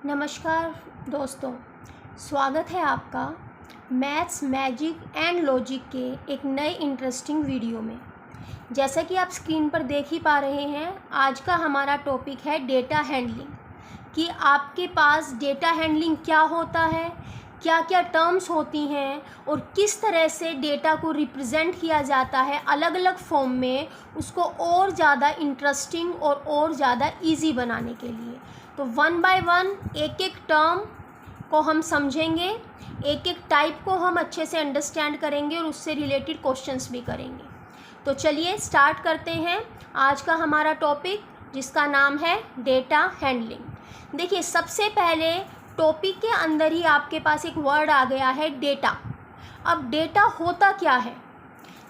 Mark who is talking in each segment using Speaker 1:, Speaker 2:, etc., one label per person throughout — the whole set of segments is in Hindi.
Speaker 1: नमस्कार दोस्तों, स्वागत है आपका मैथ्स मैजिक एंड लॉजिक के एक नए इंटरेस्टिंग वीडियो में। जैसा कि आप स्क्रीन पर देख ही पा रहे हैं, आज का हमारा टॉपिक है डेटा हैंडलिंग। कि आपके पास डेटा हैंडलिंग क्या होता है, क्या क्या टर्म्स होती हैं और किस तरह से डेटा को रिप्रेजेंट किया जाता है अलग अलग फॉर्म में, उसको और ज़्यादा इंटरेस्टिंग और ज़्यादा इजी बनाने के लिए। तो वन बाय वन एक एक टर्म को हम समझेंगे, एक एक टाइप को हम अच्छे से अंडरस्टैंड करेंगे और उससे रिलेटेड क्वेश्चंस भी करेंगे। तो चलिए स्टार्ट करते हैं आज का हमारा टॉपिक, जिसका नाम है डेटा हैंडलिंग। देखिए, सबसे पहले टॉपिक के अंदर ही आपके पास एक वर्ड आ गया है डेटा। अब डेटा होता क्या है?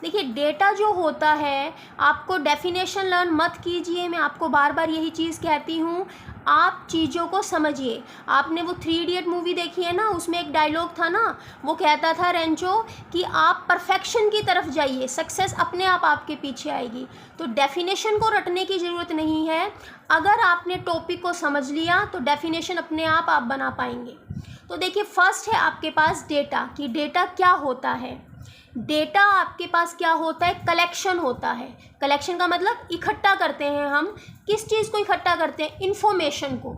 Speaker 1: देखिए, डेटा जो होता है, आपको डेफिनेशन लर्न मत कीजिए, मैं आपको बार बार यही चीज़ कहती हूँ, आप चीज़ों को समझिए। आपने वो 3 इडियट मूवी देखी है ना, उसमें एक डायलॉग था ना, वो कहता था रेंचो कि आप परफेक्शन की तरफ जाइए, सक्सेस अपने आप आपके पीछे आएगी। तो डेफिनेशन को रटने की ज़रूरत नहीं है, अगर आपने टॉपिक को समझ लिया तो डेफिनेशन अपने आप बना पाएंगे। तो देखिए, फर्स्ट है आपके पास डेटा, कि डेटा क्या होता है। डेटा आपके पास क्या होता है? कलेक्शन होता है। कलेक्शन का मतलब इकट्ठा करते हैं हम। किस चीज़ को इकट्ठा करते हैं? इन्फॉर्मेशन को।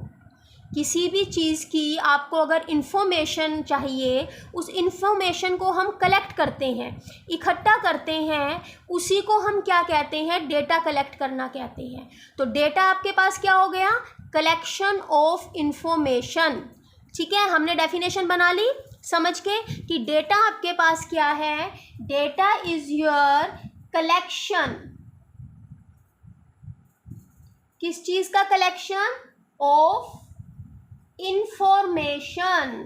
Speaker 1: किसी भी चीज़ की आपको अगर इन्फॉर्मेशन चाहिए, उस इन्फॉर्मेशन को हम कलेक्ट करते हैं, इकट्ठा करते हैं, उसी को हम क्या कहते हैं? डेटा कलेक्ट करना कहते हैं। तो डेटा आपके पास क्या हो गया? Collection of information. ठीक है, हमने डेफिनेशन बना ली समझ के कि डेटा आपके पास क्या है। Data is your collection. किस चीज का कलेक्शन? Of information.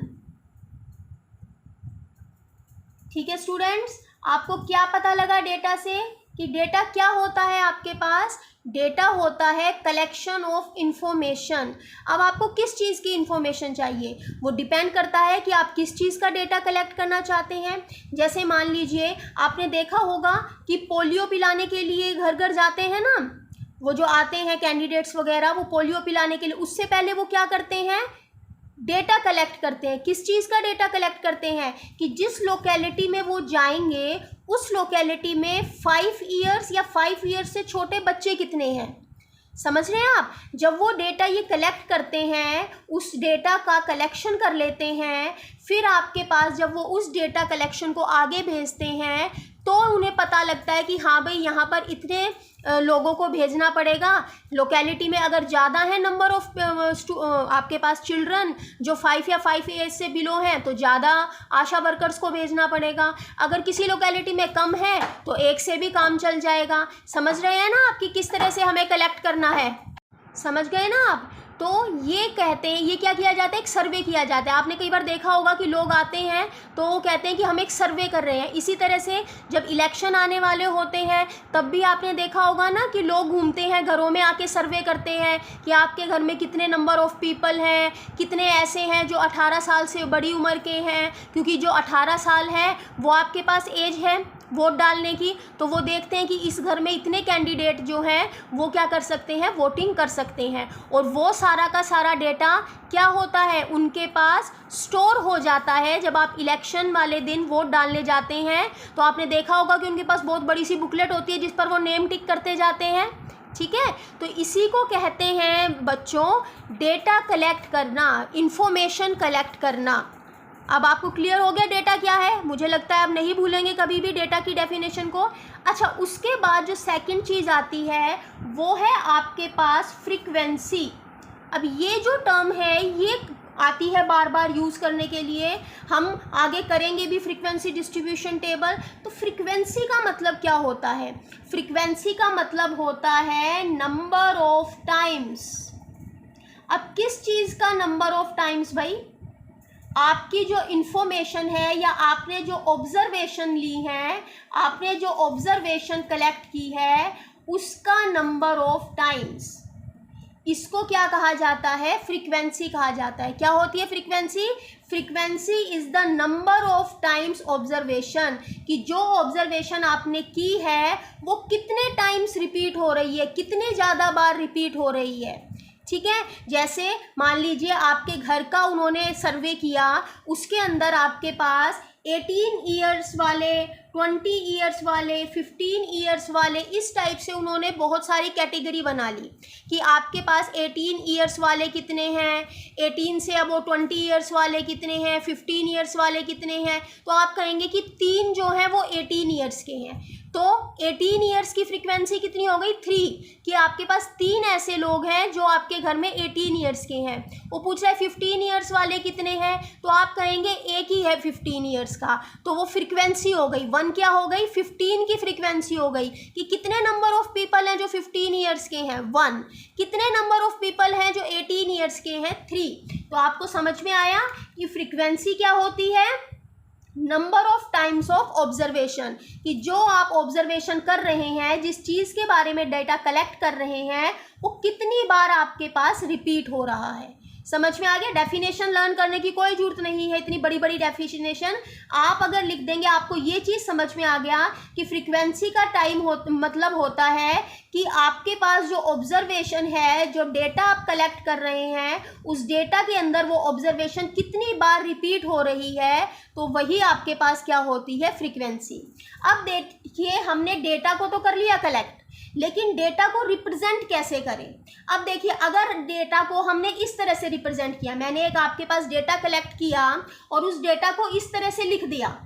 Speaker 1: ठीक है स्टूडेंट्स, आपको क्या पता लगा डेटा से कि डेटा क्या होता है आपके पास? डेटा होता है कलेक्शन ऑफ इंफॉर्मेशन। अब आपको किस चीज़ की इंफॉर्मेशन चाहिए, वो डिपेंड करता है कि आप किस चीज़ का डेटा कलेक्ट करना चाहते हैं। जैसे मान लीजिए, आपने देखा होगा कि पोलियो पिलाने के लिए घर घर जाते हैं ना, वो जो आते हैं कैंडिडेट्स वगैरह, वो पोलियो पिलाने के लिए, उससे पहले वो क्या करते हैं? डेटा कलेक्ट करते हैं। किस चीज़ का डेटा कलेक्ट करते हैं? कि जिस लोकेलिटी में वो जाएंगे, उस लोकेलिटी में 5 ईयर्स या 5 ईयर्स से छोटे बच्चे कितने हैं। समझ रहे हैं आप? जब वो डेटा ये कलेक्ट करते हैं, उस डेटा का कलेक्शन कर लेते हैं, फिर आपके पास जब वो उस डेटा कलेक्शन को आगे भेजते हैं, तो उन्हें पता लगता है कि हाँ भाई, यहाँ पर इतने लोगों को भेजना पड़ेगा। लोकेलिटी में अगर ज़्यादा है नंबर ऑफ आपके पास चिल्ड्रन जो 5 या 5 एज से बिलो हैं, तो ज़्यादा आशा वर्कर्स को भेजना पड़ेगा। अगर किसी लोकेलिटी में कम है तो एक से भी काम चल जाएगा। समझ रहे हैं ना आप कि किस तरह से हमें कलेक्ट करना है? समझ गए ना आप? तो ये कहते हैं, ये क्या किया जाता है? एक सर्वे किया जाता है। आपने कई बार देखा होगा कि लोग आते हैं तो वो कहते हैं कि हम एक सर्वे कर रहे हैं। इसी तरह से जब इलेक्शन आने वाले होते हैं, तब भी आपने देखा होगा ना कि लोग घूमते हैं, घरों में आके सर्वे करते हैं कि आपके घर में कितने नंबर ऑफ पीपल हैं, कितने ऐसे हैं जो 18 साल से बड़ी उम्र के हैं। क्योंकि जो 18 साल है वो आपके पास एज है वोट डालने की, तो वो देखते हैं कि इस घर में इतने कैंडिडेट जो हैं वो क्या कर सकते हैं? वोटिंग कर सकते हैं। और वो सारा का सारा डेटा क्या होता है? उनके पास स्टोर हो जाता है। जब आप इलेक्शन वाले दिन वोट डालने जाते हैं, तो आपने देखा होगा कि उनके पास बहुत बड़ी सी बुकलेट होती है जिस पर वो नेम टिक करते जाते हैं। ठीक है, तो इसी को कहते हैं बच्चों डेटा कलेक्ट करना, इंफॉर्मेशन कलेक्ट करना। अब आपको क्लियर हो गया डेटा क्या है? मुझे लगता है आप नहीं भूलेंगे कभी भी डेटा की डेफिनेशन को। अच्छा, उसके बाद जो सेकंड चीज़ आती है वो है आपके पास फ्रीक्वेंसी। अब ये जो टर्म है ये आती है बार बार यूज़ करने के लिए, हम आगे करेंगे भी फ्रीक्वेंसी डिस्ट्रीब्यूशन टेबल। तो फ्रीक्वेंसी का मतलब क्या होता है? फ्रीक्वेंसी का मतलब होता है नंबर ऑफ टाइम्स। अब किस चीज़ का नंबर ऑफ टाइम्स भाई? आपकी जो इन्फॉर्मेशन है या आपने जो ऑब्जर्वेशन ली है, आपने जो ऑब्जर्वेशन कलेक्ट की है, उसका नंबर ऑफ टाइम्स, इसको क्या कहा जाता है? फ्रीक्वेंसी कहा जाता है। क्या होती है frequency? Frequency is the number of times observation, कि जो ऑब्जर्वेशन आपने की है वो कितने टाइम्स रिपीट हो रही है, कितने ज़्यादा बार रिपीट हो रही है। ठीक है। जैसे मान लीजिए आपके घर का उन्होंने सर्वे किया, उसके अंदर आपके पास 18 ईयर्स वाले, 20 ईयर्स वाले, 15 ईयर्स वाले, इस टाइप से उन्होंने बहुत सारी कैटेगरी बना ली कि आपके पास 18 ईयर्स वाले कितने हैं, 18 से अब वो 20 ईयर्स वाले कितने हैं, 15 ईयर्स वाले कितने हैं। तो आप कहेंगे कि 3 जो हैं वो 18 ईयर्स के हैं, तो 18 ईयर्स की फ्रीक्वेंसी कितनी हो गई 3, कि आपके पास 3 ऐसे लोग हैं जो आपके घर में 18 ईयर्स के हैं। वो पूछ रहा है 15 ईयर्स वाले कितने हैं, तो आप कहेंगे एक ही है 15 ईयर्स का, तो वो फ्रीक्वेंसी हो गई 1, क्या हो गई 15 की फ्रीक्वेंसी हो गई कि कितने नंबर ऑफ पीपल हैं जो 15 ईयर्स के हैं 1, कितने नंबर ऑफ पीपल हैं जो 18 ईयर्स के हैं 3। तो आपको समझ में आया कि फ्रीक्वेंसी क्या होती है, number of times of observation, कि जो आप ऑब्जर्वेशन कर रहे हैं, जिस चीज़ के बारे में डेटा कलेक्ट कर रहे हैं, वो कितनी बार आपके पास रिपीट हो रहा है। समझ में आ गया। डेफिनेशन लर्न करने की कोई जरूरत नहीं है, इतनी बड़ी बड़ी डेफिनेशन आप अगर लिख देंगे आपको ये चीज़ समझ में आ गया कि फ्रीक्वेंसी का टाइम मतलब होता है कि आपके पास जो ऑब्जर्वेशन है, जो डेटा आप कलेक्ट कर रहे हैं, उस डेटा के अंदर वो ऑब्जर्वेशन कितनी बार रिपीट हो रही है, तो वही आपके पास क्या होती है फ्रीक्वेंसी। अब देखिए हमने डेटा को तो कर लिया कलेक्ट, लेकिन डेटा को रिप्रेजेंट कैसे करें। अब देखिए अगर डेटा को हमने इस तरह से रिप्रेजेंट किया, मैंने एक आपके पास डेटा कलेक्ट किया और उस डेटा को इस तरह से लिख दिया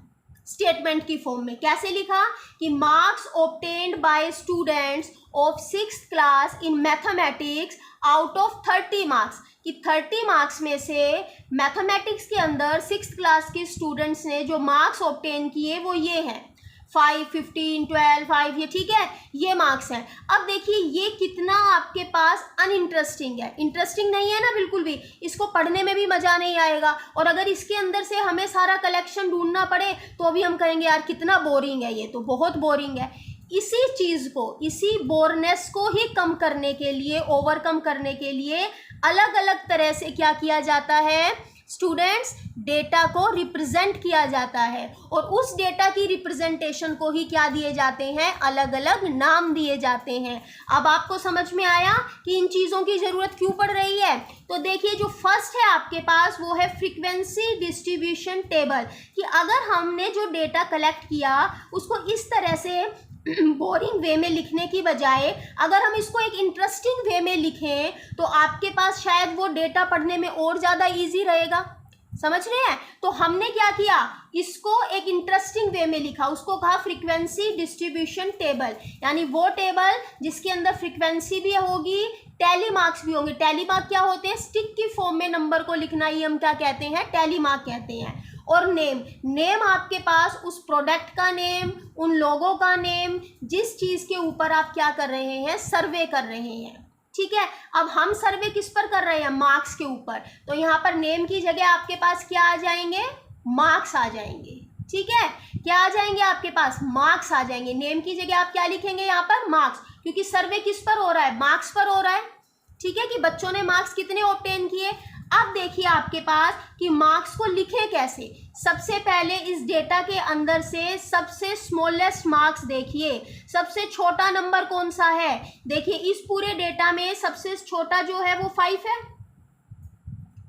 Speaker 1: स्टेटमेंट की फॉर्म में। कैसे लिखा कि marks obtained by students of 6th class in mathematics out of 30 marks, कि 30 मार्क्स में से मैथमेटिक्स के अंदर 6th क्लास के स्टूडेंट्स ने जो मार्क्स ऑब्टेन किए वो ये हैं 5, 15, 12, 5, ये ठीक है, ये मार्क्स हैं। अब देखिए ये कितना आपके पास अनइंटरेस्टिंग है, इंटरेस्टिंग नहीं है ना बिल्कुल भी, इसको पढ़ने में भी मज़ा नहीं आएगा, और अगर इसके अंदर से हमें सारा कलेक्शन ढूंढना पड़े तो भी हम कहेंगे यार कितना बोरिंग है, ये तो बहुत बोरिंग है। इसी चीज़ को, इसी बोरनेस को ही कम करने के लिए, ओवरकम करने के लिए अलग अलग तरह से क्या किया जाता है स्टूडेंट्स, डेटा को रिप्रेजेंट किया जाता है, और उस डेटा की रिप्रेजेंटेशन को ही क्या दिए जाते हैं, अलग अलग नाम दिए जाते हैं। अब आपको समझ में आया कि इन चीज़ों की ज़रूरत क्यों पड़ रही है। तो देखिए जो फर्स्ट है आपके पास वो है फ्रीक्वेंसी डिस्ट्रीब्यूशन टेबल, कि अगर हमने जो डेटा कलेक्ट किया उसको इस तरह से बोरिंग वे में लिखने की बजाय अगर हम इसको एक इंटरेस्टिंग वे में लिखें तो आपके पास शायद वो डेटा पढ़ने में और ज़्यादा इजी रहेगा। समझ रहे हैं। तो हमने क्या किया, इसको एक इंटरेस्टिंग वे में लिखा, उसको कहा फ्रीक्वेंसी डिस्ट्रीब्यूशन टेबल, यानी वो टेबल जिसके अंदर फ्रीक्वेंसी भी होगी, टैली मार्क्स भी होंगे। टैली मार्क क्या होते हैं, स्टिक की फॉर्म में नंबर को लिखना ही हम क्या कहते हैं, टैली मार्क कहते हैं। और नेम आपके पास उस प्रोडक्ट का नेम, उन लोगों का नेम, जिस चीज़ के ऊपर आप क्या कर रहे हैं, सर्वे कर रहे हैं। ठीक है, अब हम सर्वे किस पर कर रहे हैं, मार्क्स के ऊपर, तो यहाँ पर नेम की जगह आपके पास क्या आ जाएंगे, मार्क्स आ जाएंगे। ठीक है, क्या आ जाएंगे आपके पास, मार्क्स आ जाएंगे। नेम की जगह आप क्या लिखेंगे यहाँ पर, मार्क्स, क्योंकि सर्वे किस पर हो रहा है, मार्क्स पर हो रहा है। ठीक है, कि बच्चों ने मार्क्स कितने ऑब्टेन किए। अब देखिए आपके पास कि मार्क्स को लिखे कैसे। सबसे पहले इस डेटा के अंदर से सबसे स्मॉलेस्ट मार्क्स देखिए, सबसे छोटा नंबर कौन सा है, देखिए इस पूरे डेटा में सबसे छोटा जो है वो 5 है।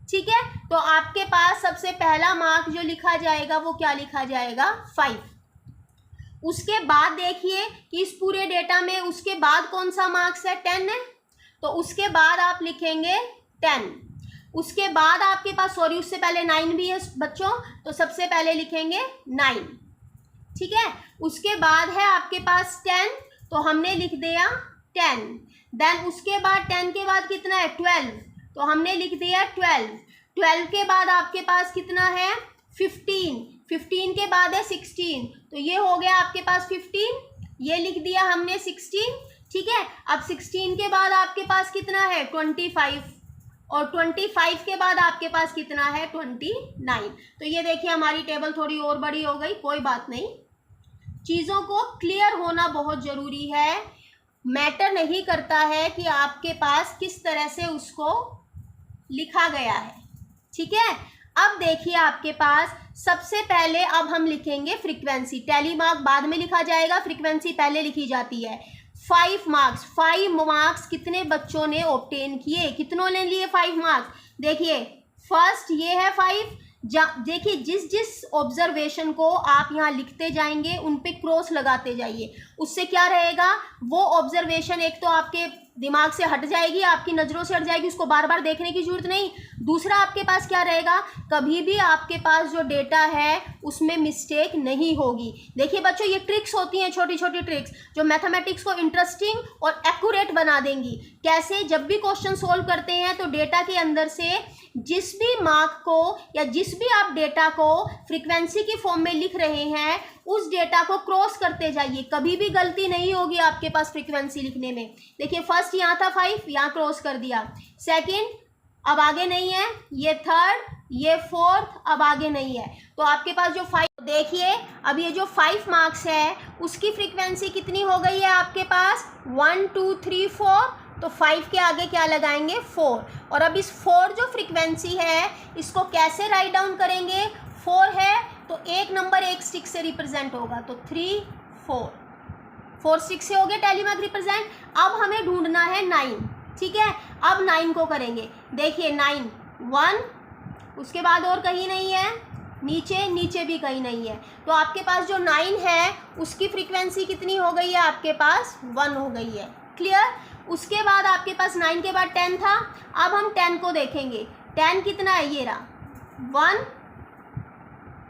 Speaker 1: ठीक है, तो आपके पास सबसे पहला मार्क जो लिखा जाएगा वो क्या लिखा जाएगा, 5। उसके बाद देखिए कि इस पूरे डेटा में उसके बाद कौन सा मार्क्स है, 10 है, तो उसके बाद आप लिखेंगे 10। उसके बाद आपके पास, सॉरी उससे पहले 9 भी है बच्चों, तो सबसे पहले लिखेंगे 9। ठीक है, उसके बाद है आपके पास 10, तो हमने लिख दिया 10। देन उसके बाद 10 के बाद कितना है, 12, तो हमने लिख दिया 12। 12 के बाद आपके पास कितना है, 15। 15 के बाद है 16, तो ये हो गया आपके पास 15, ये लिख दिया हमने 16। ठीक है, अब 16 के बाद आपके पास कितना है, 25, और 25 के बाद आपके पास कितना है, 29। तो ये देखिए हमारी टेबल थोड़ी और बड़ी हो गई, कोई बात नहीं। चीज़ों को क्लियर होना बहुत ज़रूरी है। मैटर नहीं करता है कि आपके पास किस तरह से उसको लिखा गया है। ठीक है, अब देखिए आपके पास सबसे पहले अब हम लिखेंगे फ्रीक्वेंसी। टैली मार्क बाद में लिखा जाएगा, फ्रीक्वेंसी पहले लिखी जाती है। 5 मार्क्स, 5 मार्क्स कितने बच्चों ने ऑब्टेन किए, कितनों ने लिए 5 मार्क्स? देखिए फर्स्ट ये है 5, देखिए जिस जिस ऑब्जर्वेशन को आप यहाँ लिखते जाएंगे उन पे क्रॉस लगाते जाइए, उससे क्या रहेगा, वो ऑब्जर्वेशन एक तो आपके दिमाग से हट जाएगी, आपकी नज़रों से हट जाएगी, उसको बार बार देखने की जरूरत नहीं। दूसरा आपके पास क्या रहेगा, कभी भी आपके पास जो डेटा है उसमें मिस्टेक नहीं होगी। देखिए बच्चों ये ट्रिक्स होती हैं, छोटी छोटी ट्रिक्स जो मैथमेटिक्स को इंटरेस्टिंग और एक्यूरेट बना देंगी। कैसे, जब भी क्वेश्चन सोल्व करते हैं तो डेटा के अंदर से जिस भी मार्क को या जिस भी आप डेटा को फ्रीक्वेंसी की फॉर्म में लिख रहे हैं उस डेटा को क्रॉस करते जाइए, कभी भी गलती नहीं होगी आपके पास फ्रीक्वेंसी लिखने में। देखिए फर्स्ट यहाँ था 5, यहाँ क्रॉस कर दिया, सेकंड अब आगे नहीं है, ये थर्ड, ये फोर्थ, अब आगे नहीं है, तो आपके पास जो 5, देखिए अब ये जो 5 मार्क्स है उसकी फ्रीक्वेंसी कितनी हो गई है आपके पास, 1 2 3 4, तो 5 के आगे क्या लगाएंगे, 4। और अब इस 4 जो फ्रीक्वेंसी है इसको कैसे राइट डाउन करेंगे, 4 है तो एक नंबर एक स्टिक से रिप्रेजेंट होगा, तो 3 4, 4 स्टिक से हो गए टैली मार्क रिप्रेजेंट। अब हमें ढूंढना है 9, ठीक है, अब 9 को करेंगे। देखिए 9 1, उसके बाद और कहीं नहीं है, नीचे नीचे भी कहीं नहीं है, तो आपके पास जो 9 है उसकी फ्रीक्वेंसी कितनी हो गई है आपके पास, 1 हो गई है। क्लियर। उसके बाद आपके पास 9 के बाद 10 था, अब हम 10 को देखेंगे, 10 कितना है, ये रहा 1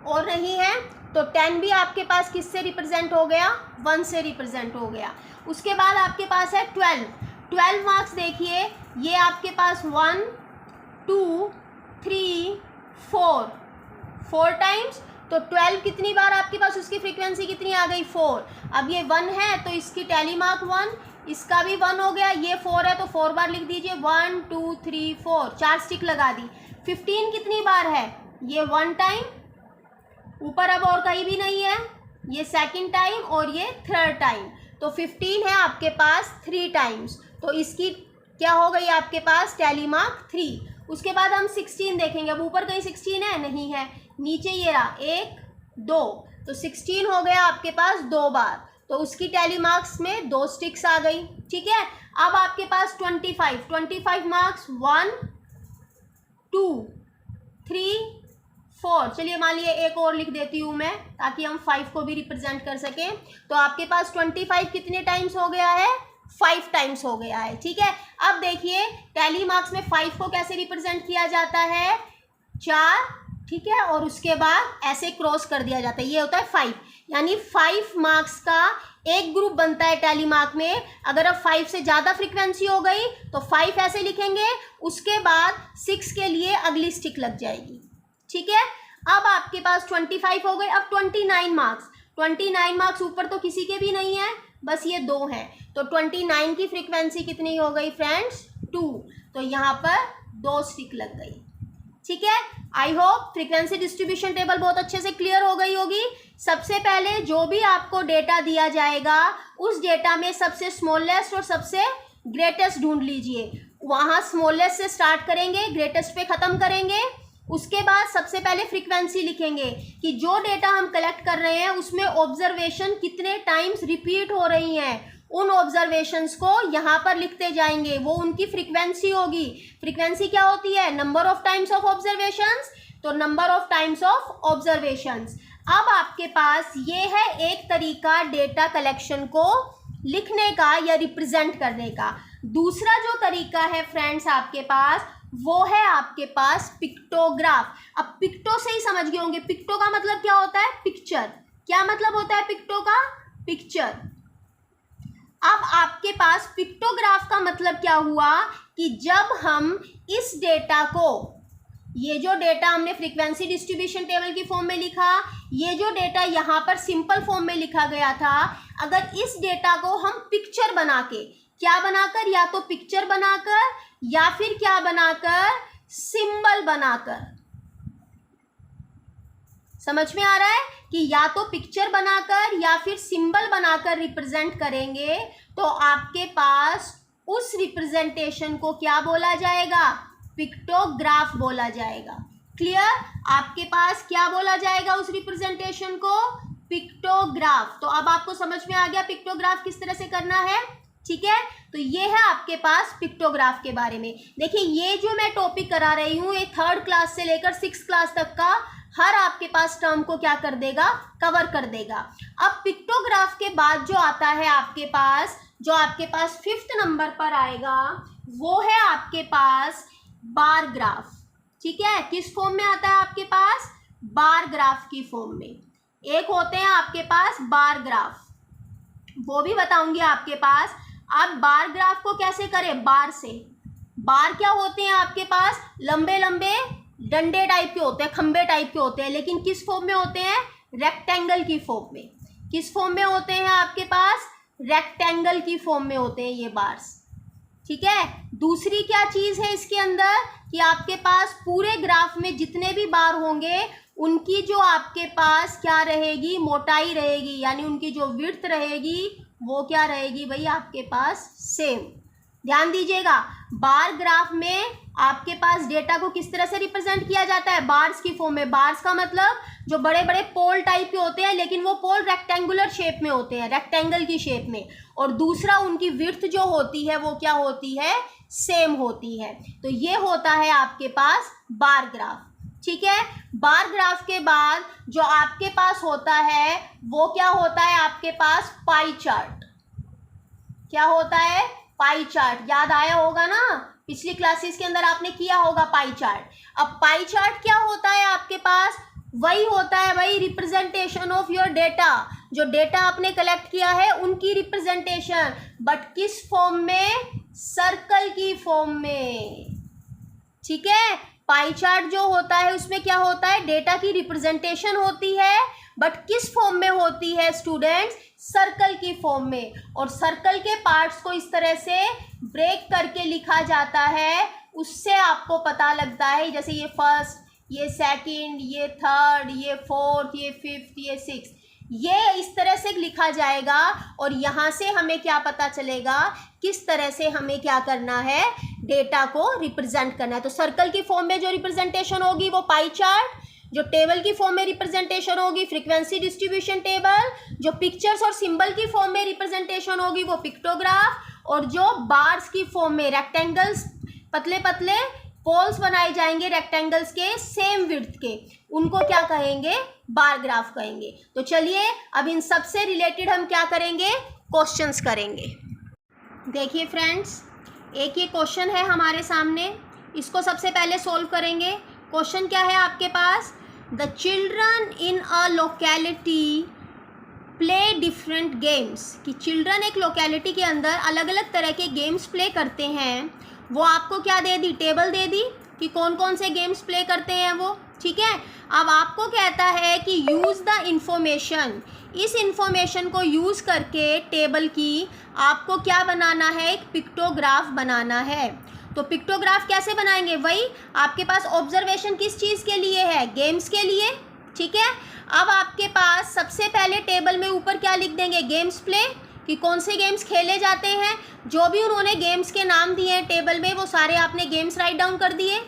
Speaker 1: और नहीं है, तो 10 भी आपके पास किससे रिप्रेजेंट हो गया, 1 से रिप्रेजेंट हो गया। उसके बाद आपके पास है 12 मार्क्स। देखिए ये आपके पास 1 2 3 4 टाइम्स, तो 12 कितनी बार आपके पास उसकी फ्रीक्वेंसी कितनी आ गई, 4। अब ये 1 है तो इसकी टैली मार्क 1, इसका भी 1 हो गया, ये 4 है तो 4 बार लिख दीजिए, 1 2 3 4, 4 स्टिक लगा दी। 15 कितनी बार है, ये 1 टाइम, ऊपर अब और कहीं भी नहीं है, ये सेकंड टाइम और ये थर्ड टाइम, तो 15 है आपके पास 3 टाइम्स, तो इसकी क्या हो गई आपके पास, टैली मार्क 3। उसके बाद हम 16 देखेंगे, अब ऊपर कहीं 16 है, नहीं है, नीचे ये रहा 1 2, तो 16 हो गया आपके पास 2 बार, तो उसकी टैली मार्क्स में 2 स्टिक्स आ गई। ठीक है, अब आपके पास 25 मार्क्स, 1 2 3 4, चलिए मान लिए एक और लिख देती हूँ मैं ताकि हम 5 को भी रिप्रेजेंट कर सकें। तो आपके पास 25 कितने टाइम्स हो गया है, 5 टाइम्स हो गया है। ठीक है, अब देखिए टैली मार्क्स में 5 को कैसे रिप्रेजेंट किया जाता है, 4, ठीक है, और उसके बाद ऐसे क्रॉस कर दिया जाता है, ये होता है 5, यानी 5 मार्क्स का एक ग्रुप बनता है टैली मार्क में। अगर अब 5 से ज़्यादा फ्रीक्वेंसी हो गई तो 5 ऐसे लिखेंगे, उसके बाद 6 के लिए अगली स्टिक लग जाएगी। ठीक है, अब आपके पास 25 हो गए। अब 29 मार्क्स ऊपर तो किसी के भी नहीं है, बस ये 2 हैं, तो 29 की फ्रीक्वेंसी कितनी हो गई फ्रेंड्स, 2, तो यहाँ पर 2 स्टिक लग गई। ठीक है, I hope frequency distribution table बहुत अच्छे से क्लियर हो गई होगी। सबसे पहले जो भी आपको डेटा दिया जाएगा उस डेटा में सबसे स्मॉलेस्ट और सबसे ग्रेटेस्ट ढूंढ लीजिए, वहाँ स्मॉलेस्ट से स्टार्ट करेंगे, ग्रेटेस्ट पे ख़त्म करेंगे। उसके बाद सबसे पहले फ्रीक्वेंसी लिखेंगे कि जो डेटा हम कलेक्ट कर रहे हैं उसमें ऑब्जर्वेशन कितने टाइम्स रिपीट हो रही हैं, उन ऑब्जर्वेशंस को यहाँ पर लिखते जाएंगे, वो उनकी फ्रीक्वेंसी होगी। फ्रीक्वेंसी क्या होती है, number of times of observations, तो number of times of observations. अब आपके पास ये है एक तरीका डेटा कलेक्शन को लिखने का या रिप्रेजेंट करने का। दूसरा जो तरीका है फ्रेंड्स आपके पास, वो है आपके पास पिक्टोग्राफ। अब पिक्टो से ही समझ गए होंगे, पिक्टो का मतलब क्या होता है, पिक्चर। क्या मतलब होता है पिक्टो का, पिक्चर। अब आपके पास पिक्टोग्राफ का मतलब क्या हुआ कि जब हम इस डेटा को, ये जो डेटा हमने फ्रीक्वेंसी डिस्ट्रीब्यूशन टेबल की फॉर्म में लिखा, ये जो डेटा यहाँ पर सिंपल फॉर्म में लिखा गया था, अगर इस डेटा को हम पिक्चर बना के, क्या बनाकर, या तो पिक्चर बनाकर या फिर क्या बनाकर, सिंबल बनाकर, समझ में आ रहा है कि या तो पिक्चर बनाकर या फिर सिंबल बनाकर रिप्रेजेंट करेंगे, तो आपके पास उस रिप्रेजेंटेशन को क्या बोला जाएगा, पिक्टोग्राफ बोला जाएगा। क्लियर, आपके पास क्या बोला जाएगा उस रिप्रेजेंटेशन को, पिक्टोग्राफ। तो अब आपको समझ में आ गया पिक्टोग्राफ किस तरह से करना है। ठीक है, तो ये है आपके पास पिक्टोग्राफ के बारे में। देखिए ये जो मैं टॉपिक करा रही हूँ ये 3rd क्लास से लेकर 6th क्लास तक का हर आपके पास टर्म को क्या कर देगा, कवर कर देगा। अब पिक्टोग्राफ के बाद जो आता है आपके पास, जो आपके पास 5th नंबर पर आएगा, वो है आपके पास बार ग्राफ। ठीक है, किस फॉर्म में आता है आपके पास, बार ग्राफ की फॉर्म में। एक होते हैं आपके पास बार ग्राफ, वो भी बताऊंगी आपके पास। आप बार ग्राफ को कैसे करें, बार से। बार क्या होते हैं आपके पास, लंबे लंबे डंडे टाइप के होते हैं, खंबे टाइप के होते हैं, लेकिन किस फॉर्म में होते हैं, रेक्टेंगल की फॉर्म में। किस फॉर्म में होते हैं आपके पास, रेक्टेंगल की फॉर्म में होते हैं ये बार्स। ठीक है, दूसरी क्या चीज है इसके अंदर कि आपके पास पूरे ग्राफ में जितने भी बार होंगे उनकी जो आपके पास क्या रहेगी, मोटाई रहेगी, यानी उनकी जो विड्थ रहेगी वो क्या रहेगी भाई आपके पास, सेम। ध्यान दीजिएगा, बार ग्राफ में आपके पास डेटा को किस तरह से रिप्रेजेंट किया जाता है, बार्स की फॉर्म में। बार्स का मतलब जो बड़े बड़े पोल टाइप के होते हैं, लेकिन वो पोल रेक्टेंगुलर शेप में होते हैं, रेक्टेंगल की शेप में। और दूसरा उनकी विड्थ जो होती है वो क्या होती है, सेम होती है। तो ये होता है आपके पास बार ग्राफ। ठीक है, बार ग्राफ के बाद जो आपके पास होता है वो क्या होता है आपके पास, पाई चार्ट। क्या होता है, पाई चार्ट। याद आया होगा ना, पिछली क्लासेस के अंदर आपने किया होगा पाई चार्ट। अब पाई चार्ट क्या होता है आपके पास, वही होता है भाई रिप्रेजेंटेशन ऑफ योर डेटा। जो डेटा आपने कलेक्ट किया है उनकी रिप्रेजेंटेशन, बट किस फॉर्म में, सर्कल की फॉर्म में। ठीक है, पाई चार्ट जो होता है उसमें क्या होता है, डेटा की रिप्रेजेंटेशन होती है, बट किस फॉर्म में होती है स्टूडेंट्स, सर्कल की फॉर्म में। और सर्कल के पार्ट्स को इस तरह से ब्रेक करके लिखा जाता है, उससे आपको पता लगता है जैसे ये फर्स्ट, ये सेकंड, ये थर्ड, ये फोर्थ, ये फिफ्थ, ये सिक्स्थ, ये इस तरह से लिखा जाएगा। और यहाँ से हमें क्या पता चलेगा, किस तरह से हमें क्या करना है, डेटा को रिप्रेजेंट करना है। तो सर्कल की फॉर्म में जो रिप्रेजेंटेशन होगी वो पाई चार्ट, जो टेबल की फॉर्म में रिप्रेजेंटेशन होगी फ्रीक्वेंसी डिस्ट्रीब्यूशन टेबल, जो पिक्चर्स और सिंबल की फॉर्म में रिप्रेजेंटेशन होगी वो पिक्टोग्राफ, और जो बार्स की फॉर्म में रेक्टेंगल्स, पतले पतले पोल्स बनाए जाएंगे रेक्टेंगल्स के सेम विड्थ के, उनको क्या कहेंगे, बार ग्राफ कहेंगे। तो चलिए अब इन सब से रिलेटेड हम क्या करेंगे, क्वेश्चंस करेंगे। देखिए फ्रेंड्स, एक ये क्वेश्चन है हमारे सामने, इसको सबसे पहले सोल्व करेंगे। क्वेश्चन क्या है आपके पास, the children in a locality play different games. कि चिल्ड्रन एक लोकेलिटी के अंदर अलग अलग तरह के गेम्स प्ले करते हैं। वो आपको क्या दे दी, टेबल दे दी कि कौन कौन से गेम्स प्ले करते हैं वो। ठीक है, अब आपको कहता है कि यूज़ द इंफॉर्मेशन, इस इंफॉर्मेशन को यूज़ करके टेबल की आपको क्या बनाना है, एक पिक्टोग्राफ बनाना है। तो पिक्टोग्राफ कैसे बनाएंगे, वही आपके पास ऑब्जर्वेशन किस चीज़ के लिए है, गेम्स के लिए। ठीक है, अब आपके पास सबसे पहले टेबल में ऊपर क्या लिख देंगे, गेम्स प्ले, कि कौन से गेम्स खेले जाते हैं। जो भी उन्होंने गेम्स के नाम दिए हैं टेबल में वो सारे आपने गेम्स राइट डाउन कर दिए।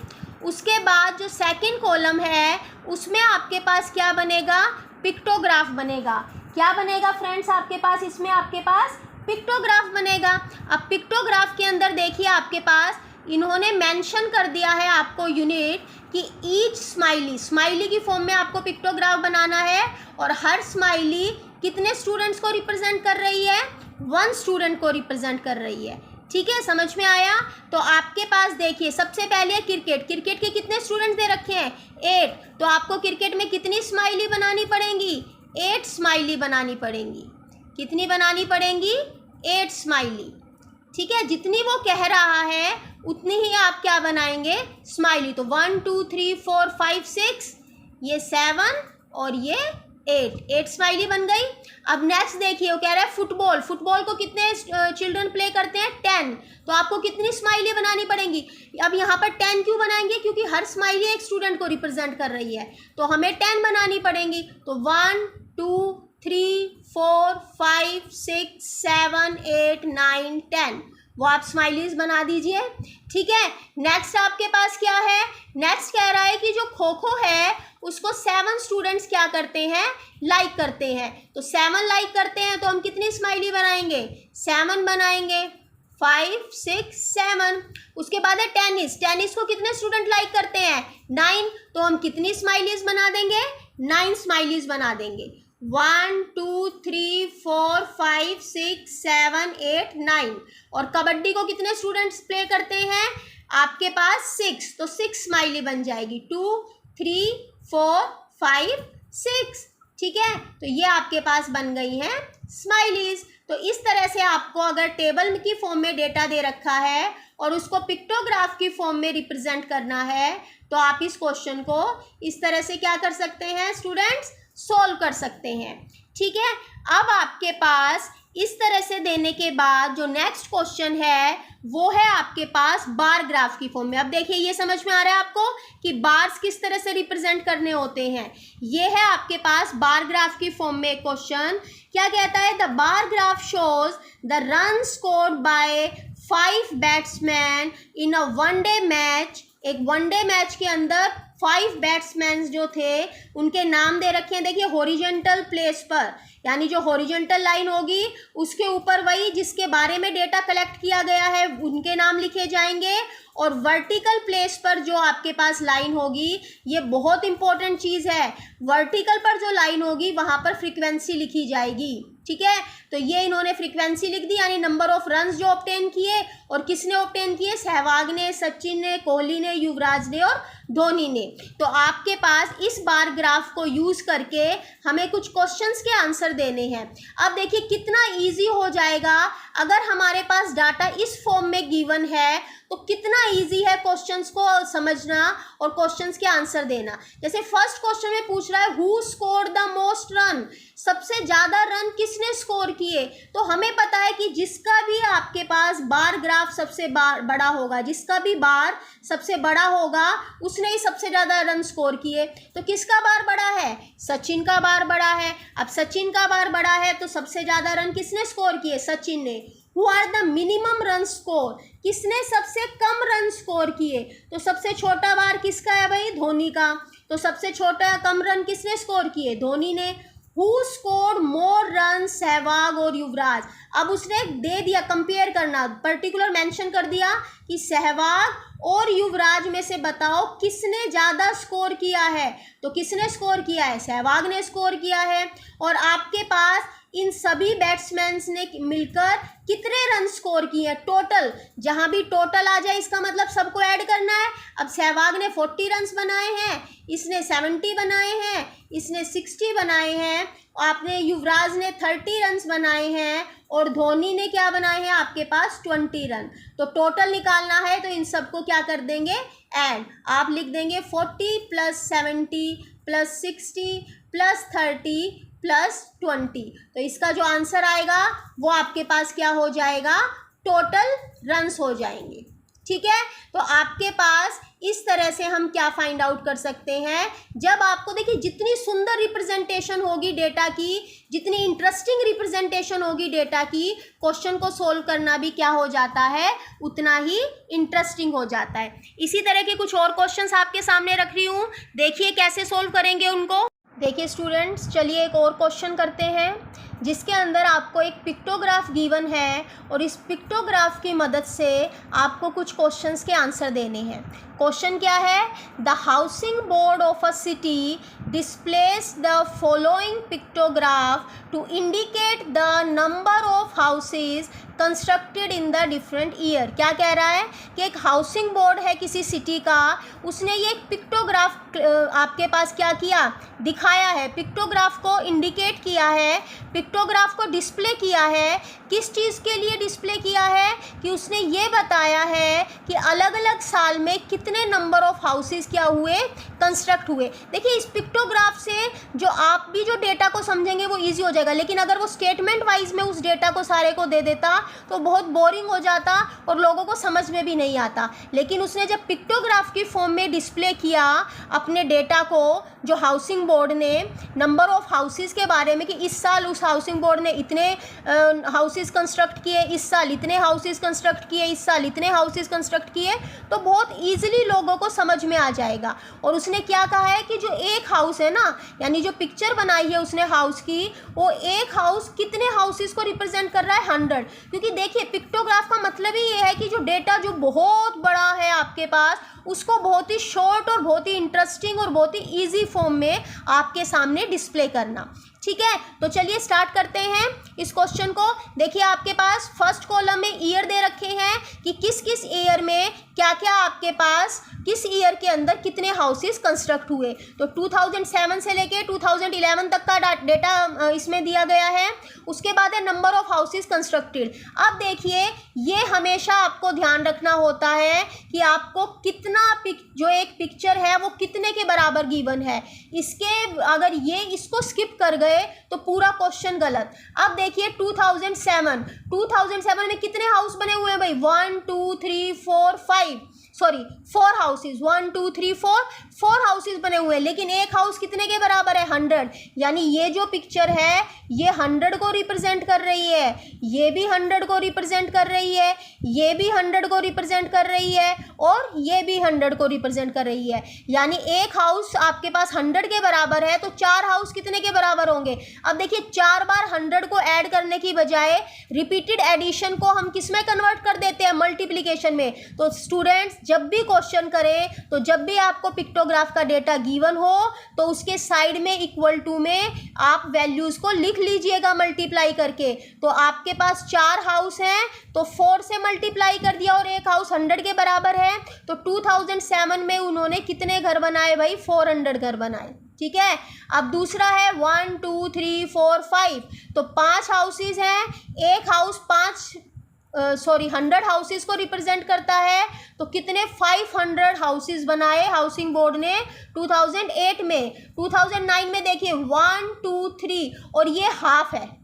Speaker 1: उसके बाद जो सेकंड कॉलम है उसमें आपके पास क्या बनेगा, पिक्टोग्राफ बनेगा। क्या बनेगा फ्रेंड्स आपके पास, इसमें आपके पास पिक्टोग्राफ बनेगा। अब पिक्टोग्राफ के अंदर देखिए आपके पास इन्होंने मेंशन कर दिया है आपको यूनिट कि ईच स्माइली, स्माइली की फॉर्म में आपको पिक्टोग्राफ बनाना है। और हर स्माइली कितने स्टूडेंट्स को रिप्रेजेंट कर रही है, 1 स्टूडेंट को रिप्रेजेंट कर रही है। ठीक है, समझ में आया। तो आपके पास देखिए सबसे पहले क्रिकेट, क्रिकेट के कितने स्टूडेंट्स दे रखे हैं, 8। तो आपको क्रिकेट में कितनी स्माइली बनानी पड़ेंगी, 8 स्माइली बनानी पड़ेंगी। कितनी बनानी पड़ेंगी, 8 स्माइली। ठीक है, जितनी वो कह रहा है उतनी ही आप क्या बनाएंगे, स्माइली। तो 1 2 3 4 5 6, ये 7 और ये 8 स्माइली बन गई। अब नेक्स्ट देखिए वो कह रहा है फुटबॉल, फुटबॉल को कितने चिल्ड्रन प्ले करते हैं, 10। तो आपको कितनी स्माइली बनानी पड़ेंगी। अब यहाँ पर 10 क्यों बनाएंगे, क्योंकि हर स्माइली एक स्टूडेंट को रिप्रेजेंट कर रही है, तो हमें 10 बनानी पड़ेंगी। तो 1 2 3 4 5 6 7 8 9 10, वो आप स्माइलीज बना दीजिए। ठीक है, नेक्स्ट आपके पास क्या है, नेक्स्ट कह रहा है कि जो खो खो है उसको 7 स्टूडेंट्स क्या करते हैं, लाइक करते हैं। तो 7 लाइक करते हैं तो हम कितनी स्माइली बनाएंगे, 7 बनाएंगे, 5 6 7। उसके बाद है टेनिस, टेनिस को कितने स्टूडेंट लाइक करते हैं, 9, तो हम कितनी स्माइलीज बना देंगे, 9 स्माइलीज बना देंगे। 1 2 3 4 5 6 7 8 9। और कबड्डी को कितने स्टूडेंट्स प्ले करते हैं, आपके पास 6, तो 6 स्माइली बन जाएगी, 2 3 4 5 6। ठीक है, तो ये आपके पास बन गई हैं स्माइलीज। तो इस तरह से आपको अगर टेबल की फॉर्म में डेटा दे रखा है और उसको पिक्टोग्राफ की फॉर्म में रिप्रेजेंट करना है, तो आप इस क्वेश्चन को इस तरह से क्या कर सकते हैं स्टूडेंट्स, सोल्व कर सकते हैं। ठीक है, अब आपके पास इस तरह से देने के बाद जो नेक्स्ट क्वेश्चन है वो है आपके पास बार ग्राफ की फॉर्म में। अब देखिए ये समझ में आ रहा है आपको कि बार्स किस तरह से रिप्रेजेंट करने होते हैं। ये है आपके पास बार ग्राफ की फॉर्म में एक क्वेश्चन। क्या कहता है, the bar graph shows the run scored by 5 batsman in a one day match. एक वनडे मैच के अंदर 5 बैट्समैन जो थे उनके नाम दे रखे हैं। देखिए हॉरिजॉन्टल प्लेस पर, यानी जो हॉरिजॉन्टल लाइन होगी उसके ऊपर वही जिसके बारे में डेटा कलेक्ट किया गया है उनके नाम लिखे जाएंगे, और वर्टिकल प्लेस पर जो आपके पास लाइन होगी, ये बहुत इंपॉर्टेंट चीज़ है, वर्टिकल पर जो लाइन होगी वहाँ पर फ्रीक्वेंसी लिखी जाएगी। ठीक है, तो ये इन्होंने फ्रीक्वेंसी लिख दी, यानी नंबर ऑफ रन्स जो ऑब्टेन किए, और किसने ऑब्टेन किए, सहवाग ने, सचिन ने, कोहली ने, युवराज ने और धोनी ने। तो आपके पास इस बार ग्राफ को यूज़ करके हमें कुछ क्वेश्चंस के आंसर देने हैं। अब देखिए कितना इजी हो जाएगा अगर हमारे पास डाटा इस फॉर्म में गिवन है, तो कितना इजी है क्वेश्चंस को समझना और क्वेश्चंस के आंसर देना। जैसे फर्स्ट क्वेश्चन में पूछ रहा है who scored the most run, सबसे ज़्यादा रन किसने स्कोर किए। तो हमें पता है कि जिसका भी आपके पास बार ग्राफ सबसे बड़ा होगा, जिसका भी बार सबसे बड़ा होगा उसने ही सबसे ज़्यादा रन स्कोर किए। तो किसका बार बड़ा है, सचिन का बार बड़ा है। अब सचिन का बार बड़ा है तो सबसे ज़्यादा रन किसने स्कोर किए, सचिन ने। Who are the minimum run score, किसने सबसे कम रन स्कोर किए। तो सबसे छोटा बार किसका है भाई, धोनी का। तो सबसे छोटा कम रन किसने स्कोर किए, धोनी ने। Who scored more run, Sehwag और युवराज। अब उसने दे दिया, कंपेयर करना, पर्टिकुलर मेंशन कर दिया कि सहवाग और युवराज में से बताओ किसने ज़्यादा स्कोर किया है। तो किसने स्कोर किया है, सहवाग ने स्कोर किया है। और आपके पास इन सभी बैट्समैन ने मिलकर कितने रन स्कोर किए हैं टोटल। जहां भी टोटल आ जाए इसका मतलब सबको ऐड करना है। अब सहवाग ने 40 रन्स बनाए हैं, इसने 70 बनाए हैं, इसने 60 बनाए हैं, आपने युवराज ने 30 रन्स बनाए हैं, और धोनी ने क्या बनाए हैं, आपके पास 20 रन। तो टोटल निकालना है तो इन सबको क्या कर देंगे, ऐड। आप लिख देंगे 40 + 70 + 60 + 30 + 20। तो इसका जो आंसर आएगा वो आपके पास क्या हो जाएगा, टोटल रन्स हो जाएंगे। ठीक है, तो आपके पास इस तरह से हम क्या फाइंड आउट कर सकते हैं। जब आपको देखिए जितनी सुंदर रिप्रेजेंटेशन होगी डेटा की, जितनी इंटरेस्टिंग रिप्रेजेंटेशन होगी डेटा की, क्वेश्चन को सोल्व करना भी क्या हो जाता है, उतना ही इंटरेस्टिंग हो जाता है। इसी तरह के कुछ और क्वेश्चंस आपके सामने रख रही हूँ, देखिए कैसे सोल्व करेंगे उनको। देखिए स्टूडेंट्स, चलिए एक और क्वेश्चन करते हैं जिसके अंदर आपको एक पिक्टोग्राफ गिवन है और इस पिक्टोग्राफ की मदद से आपको कुछ क्वेश्चंस के आंसर देने हैं। क्वेश्चन क्या है, the housing board of a city displays the following pictograph to indicate the number of houses constructed in the different year. क्या कह रहा है कि एक हाउसिंग बोर्ड है किसी सिटी का, उसने ये एक पिक्टोग्राफ आपके पास क्या किया, दिखाया है, पिक्टोग्राफ को इंडिकेट किया है, पिक्टोग्राफ को डिस्प्ले किया है। किस चीज़ के लिए डिस्प्ले किया है कि उसने ये बताया है कि अलग अलग साल में कितने नंबर ऑफ हाउसेस क्या हुए, कंस्ट्रक्ट हुए। देखिए इस पिक्टोग्राफ से जो आप भी जो डेटा को समझेंगे वो इजी हो जाएगा, लेकिन अगर वो स्टेटमेंट वाइज में उस डेटा को सारे को दे देता तो बहुत बोरिंग हो जाता और लोगों को समझ में भी नहीं आता। लेकिन उसने जब पिक्टोग्राफ की फॉर्म में डिस्प्ले किया अपने डेटा को, जो हाउसिंग बोर्ड ने नंबर ऑफ हाउसेस के बारे में कि इस साल उस हाउस हाउसिंग बोर्ड ने इतने हाउसेस कंस्ट्रक्ट किए, इस साल इतने हाउसेस कंस्ट्रक्ट किए, इस साल इतने हाउसेस कंस्ट्रक्ट किए, तो बहुत ईजिली लोगों को समझ में आ जाएगा। और उसने क्या कहा है कि जो एक हाउस है ना, यानी जो पिक्चर बनाई है उसने हाउस की, वो एक हाउस कितने हाउसेस को रिप्रेजेंट कर रहा है, 100। क्योंकि देखिए पिक्टोग्राफ का मतलब ही ये है कि जो डेटा जो बहुत बड़ा है आपके पास, उसको बहुत ही शॉर्ट और बहुत ही इंटरेस्टिंग और बहुत ही इजी फॉर्म में आपके सामने डिस्प्ले करना। ठीक है, तो चलिए स्टार्ट करते हैं इस क्वेश्चन को। देखिए आपके पास फर्स्ट कॉलम में ईयर दे रखे हैं कि किस किस ईयर में क्या क्या आपके पास, किस ईयर के अंदर कितने हाउसेस कंस्ट्रक्ट हुए। तो 2007 से लेके 2011 तक का डेटा इसमें दिया गया है। उसके बाद है नंबर ऑफ हाउसेस कंस्ट्रक्टेड। अब देखिए ये हमेशा आपको ध्यान रखना होता है कि आपको कितना जो एक पिक्चर है वो कितने के बराबर गिवन है। इसके अगर ये इसको स्किप कर गए तो पूरा क्वेश्चन गलत। अब देखिए 2007 में कितने हाउस बने हुए हैं भाई, 1 2 3 4 5 सॉरी 4 हाउसेस, 1 2 3 4 हाउसेस बने हुए हैं। लेकिन एक हाउस कितने के बराबर है, 100। यानी ये जो पिक्चर है ये 100 को रिप्रेजेंट कर रही है, ये भी 100 को रिप्रेजेंट कर रही है, ये भी 100 को रिप्रेजेंट कर रही है, और ये भी 100 को रिप्रेजेंट कर रही है। यानी एक हाउस आपके पास 100 के बराबर है, तो 4 हाउस कितने के बराबर होंगे। अब देखिए 4 बार 100 को ऐड करने की बजाय रिपीटेड एडिशन को हम किस में कन्वर्ट कर देते हैं, मल्टीप्लिकेशन में। तो स्टूडेंट्स जब भी क्वेश्चन करें, तो जब भी आपको पिक्टोग्राफ का डेटा गिवन हो, तो उसके साइड में इक्वल टू में आप वैल्यूज को लिख लीजिएगा मल्टीप्लाई करके। तो आपके पास 4 हाउस हैं तो 4 से मल्टीप्लाई कर दिया, और एक हाउस 100 के बराबर है। तो 2007 में उन्होंने कितने घर बनाए भाई, 400 घर बनाए। ठीक है, अब दूसरा है 1 2 3 4 5, तो 5 हाउसेस हैं, एक हाउस 100 हाउसेस को रिप्रेजेंट करता है। तो कितने 500 हाउसेस बनाए हाउसिंग बोर्ड ने 2008 में। 2009 में देखिए 1 2 3, और ये हाफ है।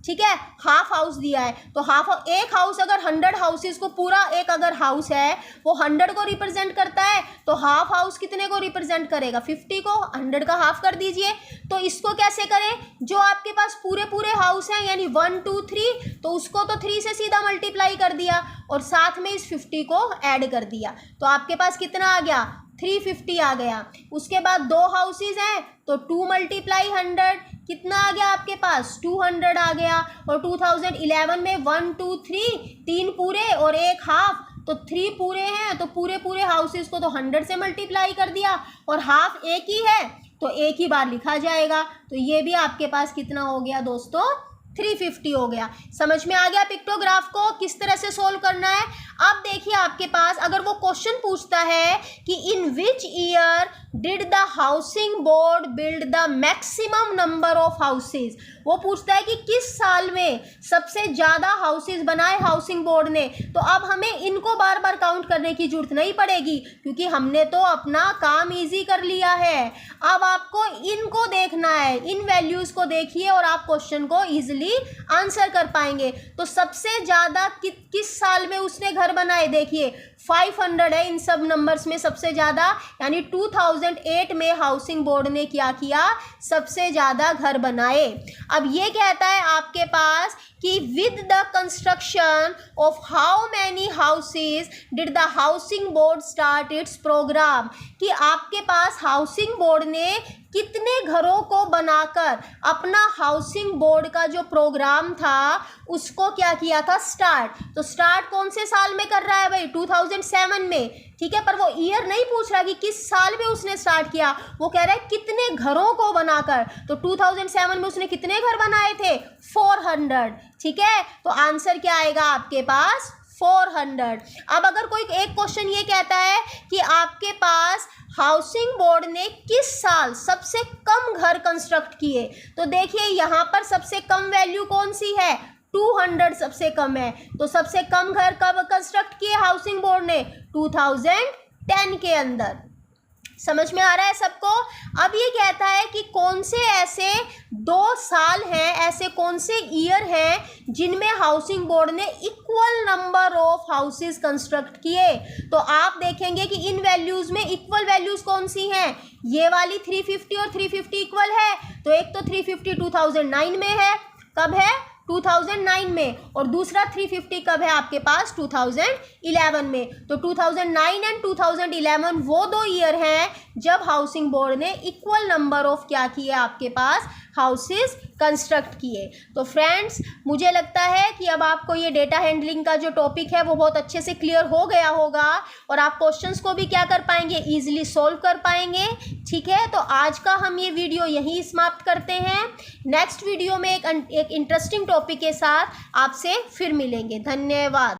Speaker 1: ठीक है, हाफ हाउस दिया है। तो एक हाउस अगर 100 हाउसेस को, पूरा एक अगर हाउस है वो 100 को रिप्रेजेंट करता है, तो हाफ हाउस कितने को रिप्रेजेंट करेगा, 50 को। 100 का हाफ कर दीजिए। तो इसको कैसे करें, जो आपके पास पूरे हाउस हैं यानी 1 2 3, तो उसको तो 3 से सीधा मल्टीप्लाई कर दिया, और साथ में इस 50 को ऐड कर दिया। तो आपके पास कितना आ गया, 350 आ गया। उसके बाद 2 हाउसेस हैं, तो 2 × 100 कितना आ गया आपके पास, 200 आ गया। और 2011 में 1 2 3, 3 पूरे और एक हाफ, तो 3 पूरे हैं, तो पूरे हाउसेस को तो 100 से मल्टीप्लाई कर दिया, और हाफ एक ही है तो एक ही बार लिखा जाएगा। तो ये भी आपके पास कितना हो गया दोस्तों, 350 हो गया। समझ में आ गया पिक्टोग्राफ को किस तरह से सोल्व करना है। अब देखिए आपके पास अगर वो क्वेश्चन पूछता है कि in which year did the housing board build the maximum number of houses, वो पूछता है कि किस साल में सबसे ज़्यादा हाउसेस बनाए हाउसिंग बोर्ड ने। तो अब हमें इनको बार बार काउंट करने की जरूरत नहीं पड़ेगी, क्योंकि हमने तो अपना काम इजी कर लिया है। अब आपको इनको देखना है, इन वैल्यूज़ को देखिए और आप क्वेश्चन को ईजिली आंसर कर पाएंगे। तो सबसे ज़्यादा किस साल में उसने घर बनाए, देखिए 500 है इन सब नंबर्स में सबसे ज़्यादा, यानी 2008 में हाउसिंग बोर्ड ने क्या किया, सबसे ज़्यादा घर बनाए। अब ये कहता है आपके पास कि with the construction of how many houses did the housing board start its program, कि आपके पास हाउसिंग बोर्ड ने कितने घरों को बनाकर अपना हाउसिंग बोर्ड का जो प्रोग्राम था उसको क्या किया था, स्टार्ट। तो स्टार्ट कौन से साल में कर रहा है भाई, 2007 में। ठीक है, पर वो ईयर नहीं पूछ रहा कि किस साल में उसने स्टार्ट किया, वो कह रहा है कितने घरों को बनाकर। तो 2007 में उसने कितने घर बनाए थे, 400। ठीक है, तो आंसर क्या आएगा आपके पास, 400। अब अगर कोई एक क्वेश्चन ये कहता है कि आपके पास हाउसिंग बोर्ड ने किस साल सबसे कम घर कंस्ट्रक्ट किए, तो देखिए यहाँ पर सबसे कम वैल्यू कौन सी है, 200 सबसे कम है। तो सबसे कम घर कब कंस्ट्रक्ट किए हाउसिंग बोर्ड ने, 2010 के अंदर। समझ में आ रहा है सबको। अब ये कहता है कि कौन से ऐसे 2 साल हैं, ऐसे कौन से ईयर हैं जिनमें हाउसिंग बोर्ड ने equal number of houses construct किए। तो आप देखेंगे कि इन वैल्यूज़ में इक्वल वैल्यूज़ कौन सी हैं, ये वाली 350 और 350 इक्वल है। तो एक तो 350 2009 में है, कब है 2009 में, और दूसरा 350 कब है आपके पास 2011 में। तो 2009 एंड 2011 वो 2 ईयर हैं जब हाउसिंग बोर्ड ने इक्वल नंबर ऑफ क्या किए आपके पास हाउसेस कंस्ट्रक्ट किए। तो फ्रेंड्स मुझे लगता है कि अब आपको ये डेटा हैंडलिंग का जो टॉपिक है वो बहुत अच्छे से क्लियर हो गया होगा और आप क्वेश्चंस को भी क्या कर पाएंगे, ईजिली सोल्व कर पाएंगे। ठीक है, तो आज का हम ये वीडियो यहीं समाप्त करते हैं। नेक्स्ट वीडियो में एक इंटरेस्टिंग टॉपिक के साथ आपसे फिर मिलेंगे। धन्यवाद।